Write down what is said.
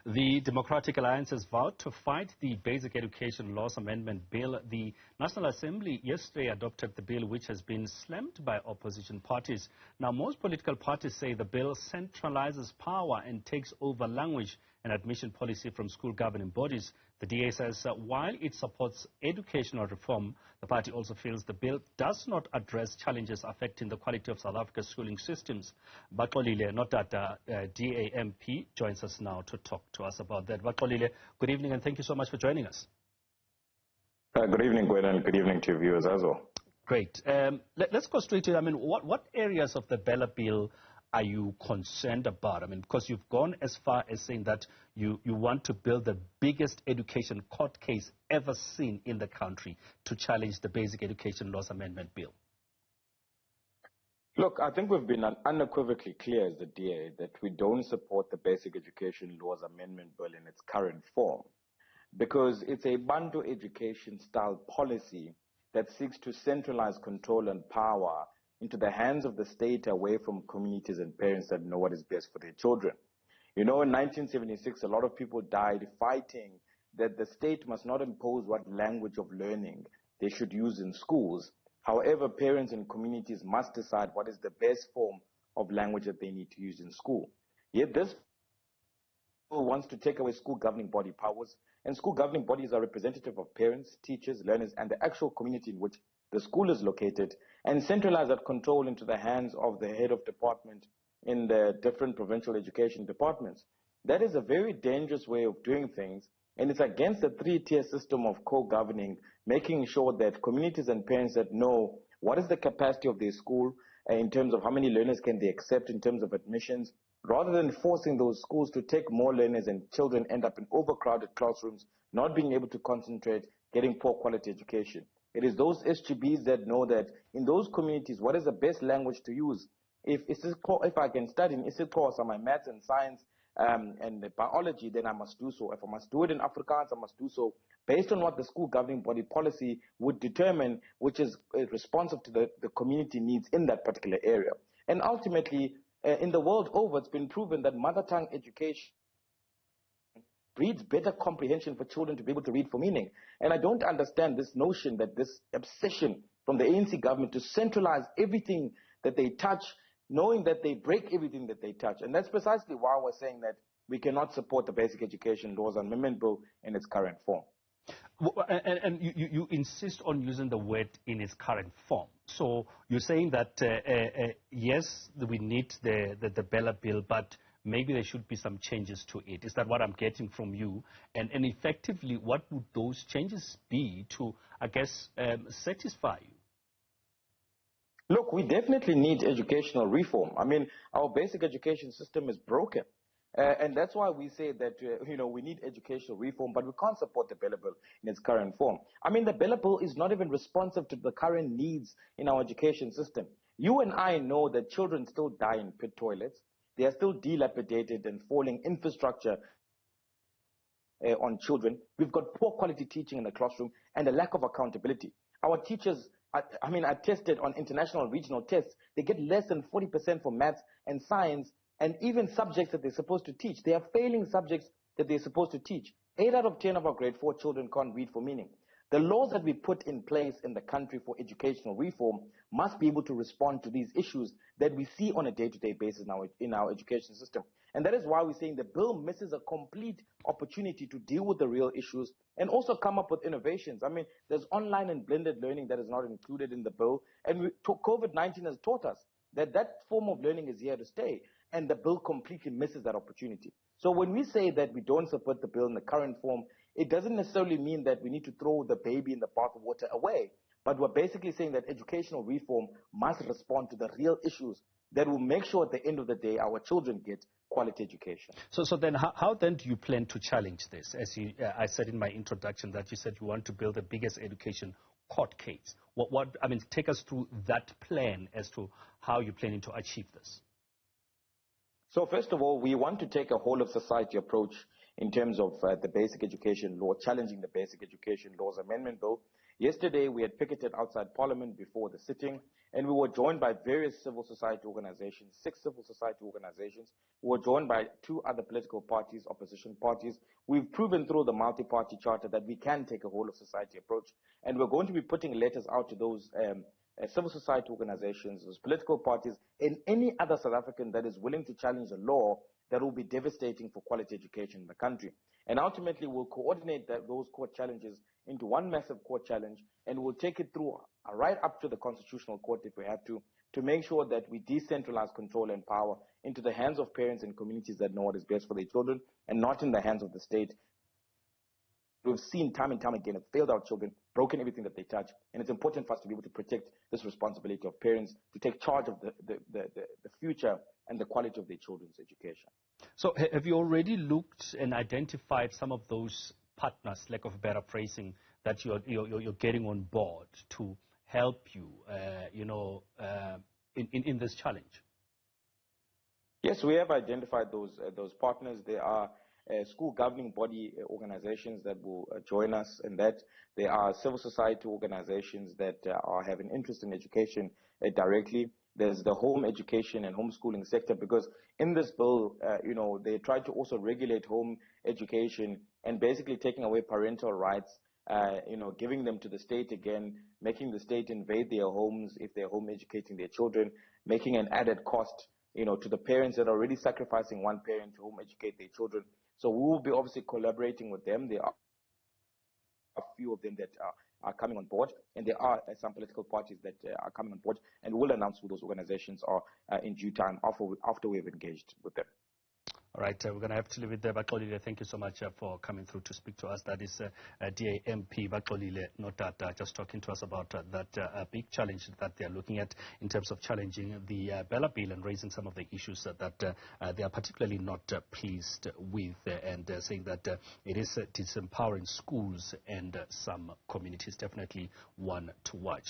The Democratic Alliance has vowed to fight the Basic Education Laws Amendment Bill. The National Assembly yesterday adopted the bill, which has been slammed by opposition parties. Now, most political parties say the bill centralizes power and takes over language and admission policy from school governing bodies. The DA says while it supports educational reform, the party also feels the bill does not address challenges affecting the quality of South Africa's schooling systems. Baxolile Nodada, DAMP, joins us now to talk to us about that. Baxolile, good evening and thank you so much for joining us. Good evening, Gwen, and good evening to your viewers as well. Great. Let's go straight to it. I mean, what areas of the Bella bill are you concerned about? I mean, because you've gone as far as saying that you want to build the biggest education court case ever seen in the country to challenge the Basic Education Laws Amendment Bill. Look, I think we've been unequivocally clear as the DA that we don't support the Basic Education Laws Amendment Bill in its current form because it's a Bantu education style policy that seeks to centralize control and power into the hands of the state away from communities and parents that know what is best for their children. You know, in 1976, a lot of people died fighting that the state must not impose what language of learning they should use in schools. However, parents and communities must decide what is the best form of language that they need to use in school. Yet this bill wants to take away school governing body powers, and school governing bodies are representative of parents, teachers, learners, and the actual community in which the school is located, and centralize that control into the hands of the head of department in the different provincial education departments. That is a very dangerous way of doing things, and it's against the three-tier system of co-governing, making sure that communities and parents that know what is the capacity of their school in terms of how many learners can they accept in terms of admissions, rather than forcing those schools to take more learners and children end up in overcrowded classrooms, not being able to concentrate, getting poor quality education. It is those SGBs that know that in those communities, what is the best language to use? If I can study in IsiXhosa or my maths and science and biology, then I must do so. If I must do it in Afrikaans, I must do so based on what the school governing body policy would determine, which is responsive to the community needs in that particular area. And ultimately, in the world over, it's been proven that mother tongue education breeds better comprehension for children to be able to read for meaning. And I don't understand this notion that this obsession from the ANC government to centralize everything that they touch, knowing that they break everything that they touch. And that's precisely why we're saying that we cannot support the Basic Education Laws Amendment Bill in its current form. And you insist on using the word in its current form. So you're saying that, yes, we need the Bella bill, but maybe there should be some changes to it. Is that what I'm getting from you? And effectively, what would those changes be to, I guess, satisfy you? Look, we definitely need educational reform. I mean, our basic education system is broken. And that's why we say that, we need educational reform, but we can't support the Bella bill in its current form. I mean, the Bella bill is not even responsive to the current needs in our education system. You and I know that children still die in pit toilets. They are still dilapidated and falling infrastructure on children. We've got poor quality teaching in the classroom and a lack of accountability. Our teachers, are tested on international regional tests. They get less than 40% for maths and science, and even subjects that they're supposed to teach. They are failing subjects that they're supposed to teach. 8 out of 10 of our grade 4 children can't read for meaning. The laws that we put in place in the country for educational reform must be able to respond to these issues that we see on a day-to-day basis now in our education system. And that is why we're saying the bill misses a complete opportunity to deal with the real issues and also come up with innovations. I mean, there's online and blended learning that is not included in the bill. And COVID-19 has taught us that that form of learning is here to stay. And the bill completely misses that opportunity. So when we say that we don't support the bill in the current form, it doesn't necessarily mean that we need to throw the baby in the bathwater away. But we're basically saying that educational reform must respond to the real issues that will make sure at the end of the day our children get quality education. So then how then do you plan to challenge this? As I said in my introduction that you said you want to build the biggest education court case. Take us through that plan as to how you're planning to achieve this. So first of all, we want to take a whole of society approach in terms of the basic education law, challenging the Basic Education Laws Amendment Bill. Yesterday, we had picketed outside Parliament before the sitting, and we were joined by various civil society organizations, 6 civil society organizations. We were joined by 2 other political parties, opposition parties. We've proven through the multi-party charter that we can take a whole of society approach, and we're going to be putting letters out to those civil society organizations, those political parties, and any other South African that is willing to challenge a law that will be devastating for quality education in the country. And ultimately, we'll coordinate those court challenges into one massive court challenge, and we'll take it through right up to the Constitutional Court if we have to make sure that we decentralize control and power into the hands of parents and communities that know what is best for their children, and not in the hands of the state. We've seen time and time again, have failed our children, broken everything that they touch, and it's important for us to be able to protect this responsibility of parents to take charge of the future and the quality of their children's education. So have you already looked and identified some of those partners, lack of better phrasing, that you're getting on board to help you, in this challenge? Yes, we have identified those partners. There are school governing body organizations that will join us in that. There are civil society organizations that have an interest in education directly. There's the home education and homeschooling sector, because in this bill, they try to also regulate home education and basically taking away parental rights, giving them to the state again, making the state invade their homes if they're home educating their children, making an added cost, to the parents that are already sacrificing one parent to home educate their children. So we will be obviously collaborating with them. There are a few of them that are coming on board, and there are some political parties that are coming on board, and we'll announce who those organizations are in due time after we've engaged with them. All right, we're going to have to leave it there. Baxolile, thank you so much for coming through to speak to us. That is DAMP Baxolile Nodada, just talking to us about that big challenge that they're looking at in terms of challenging the Bella Bill and raising some of the issues that they are particularly not pleased with, and saying that it is disempowering schools and some communities. Definitely one to watch.